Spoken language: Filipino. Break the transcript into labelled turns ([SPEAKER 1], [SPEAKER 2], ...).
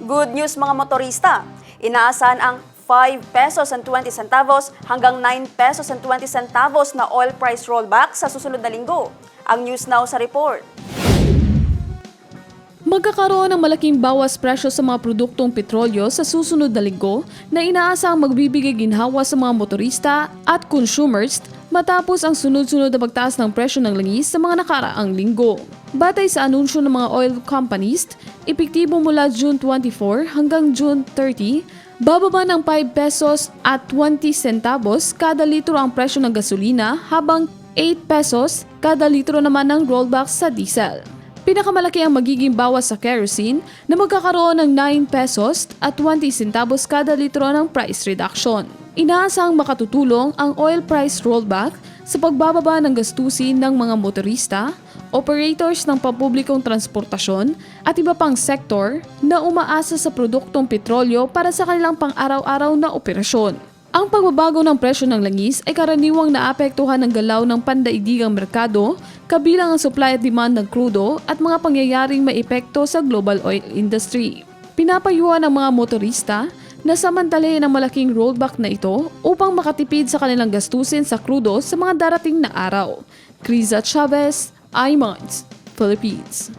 [SPEAKER 1] Good news mga motorista. Inaasahan ang 5 pesos and 20 centavos hanggang 9 pesos and 20 centavos na oil price rollback sa susunod na linggo. Ang News Now sa report.
[SPEAKER 2] Magkakaroon ng malaking bawas presyo sa mga produktong petrolyo sa susunod na linggo na inaasang magbibigay ginhawa sa mga motorista at consumers matapos ang sunod-sunod na pagtaas ng presyo ng langis sa mga nakaraang linggo. Batay sa anunsyo ng mga oil companies, epektibo mula June 24 hanggang June 30, bababa ng 5 pesos at 20 centavos kada litro ang presyo ng gasolina habang 8 pesos kada litro naman ng rollback sa diesel. Pinakamalaki ang magiging bawas sa kerosene na magkakaroon ng 9 pesos at 20 centavos kada litro ng price reduction. Inaasang makatutulong ang oil price rollback sa pagbababa ng gastusin ng mga motorista, operators ng pampublikong transportasyon at iba pang sektor na umaasa sa produktong petrolyo para sa kanilang pang-araw-araw na operasyon. Ang pagbabago ng presyo ng langis ay karaniwang naapektuhan ng galaw ng pandaigdigang merkado, kabilang ang supply at demand ng krudo at mga pangyayaring may epekto sa global oil industry. Pinapayuhan ng mga motorista na samantalahin ang malaking rollback na ito upang makatipid sa kanilang gastusin sa krudo sa mga darating na araw. Criza Chavez, iMonds, Philippines.